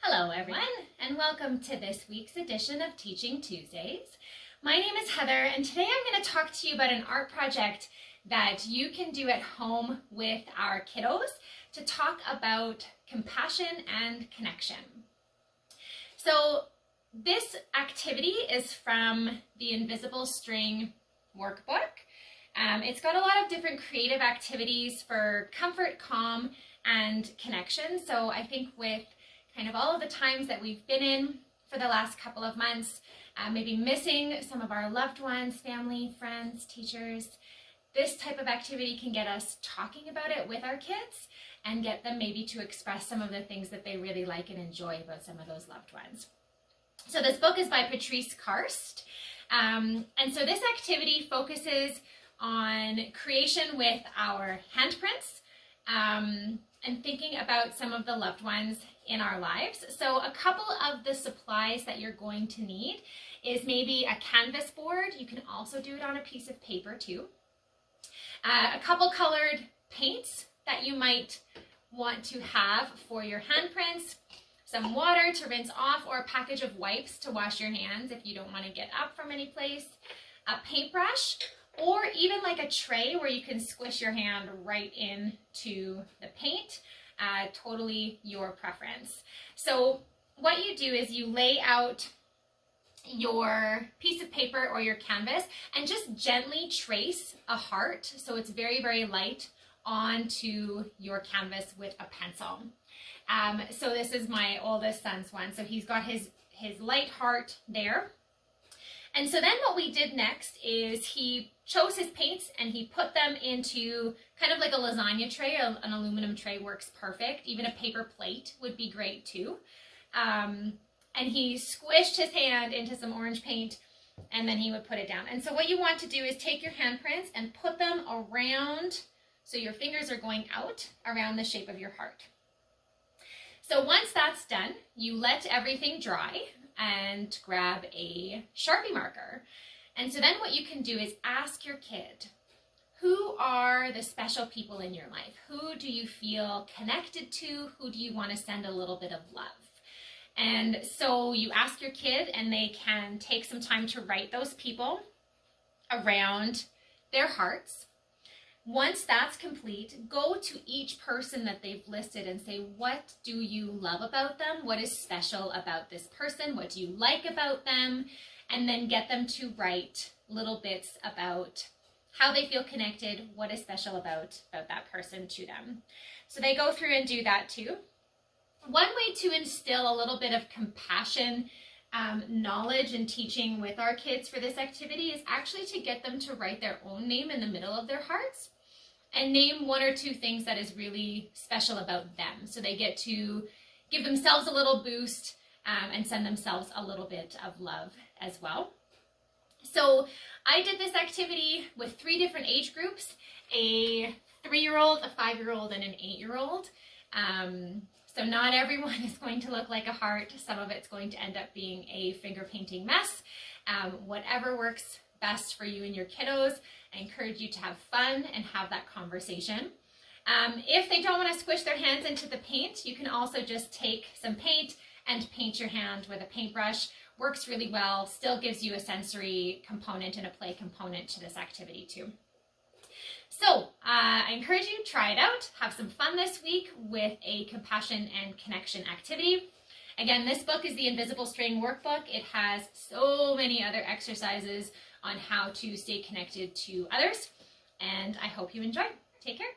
Hello everyone, and welcome to this week's edition of Teaching Tuesdays. My name is Heather, and today I'm going to talk to you about an art project that you can do at home with our kiddos to talk about compassion and connection. So this activity is from the Invisible String workbook. It's got a lot of different creative activities for comfort, calm, and connection. So I think with kind of all of the times that we've been in for the last couple of months, maybe missing some of our loved ones, family, friends, teachers, this type of activity can get us talking about it with our kids and get them maybe to express some of the things that they really like and enjoy about some of those loved ones. So this book is by Patrice Karst. And so this activity focuses on creation with our handprints and thinking about some of the loved ones in our lives. So a couple of the supplies that you're going to need is maybe a canvas board. You can also do it on a piece of paper too. A couple colored paints that you might want to have for your handprints, some water to rinse off, or a package of wipes to wash your hands if you don't want to get up from any place, a paintbrush, or even like a tray where you can squish your hand right into the paint. Totally your preference. So what you do is you lay out your piece of paper or your canvas and just gently trace a heart, so it's very, very light, onto your canvas with a pencil. So this is my oldest son's one. So he's got his light heart there. And so then what we did next is he chose his paints and he put them into kind of like a lasagna tray. An aluminum tray works perfect. Even a paper plate would be great too. And he squished his hand into some orange paint and then he would put it down. And so what you want to do is take your handprints and put them around, so your fingers are going out around the shape of your heart. So once that's done, you let everything dry and grab a Sharpie marker. And so then what you can do is ask your kid, who are the special people in your life? Who do you feel connected to? Who do you want to send a little bit of love? And so you ask your kid and they can take some time to write those people around their hearts. Once that's complete, go to each person that they've listed and say, what do you love about them? What is special about this person? What do you like about them? And then get them to write little bits about how they feel connected, what is special about that person to them. So they go through and do that too. One way to instill a little bit of compassion, knowledge and teaching with our kids for this activity is actually to get them to write their own name in the middle of their hearts and name one or two things that is really special about them. So they get to give themselves a little boost and send themselves a little bit of love as well. So I did this activity with 3 different age groups, a 3-year-old, a 5-year-old, and an 8-year-old. So not everyone is going to look like a heart. Some of it's going to end up being a finger painting mess. Whatever works best for you and your kiddos. I encourage you to have fun and have that conversation. If they don't want to squish their hands into the paint, you can also just take some paint and paint your hand with a paintbrush. Works really well, still gives you a sensory component and a play component to this activity too. So I encourage you to try it out, have some fun this week with a compassion and connection activity. Again, this book is the Invisible String workbook. It has so many other exercises on how to stay connected to others, and I hope you enjoy. Take care.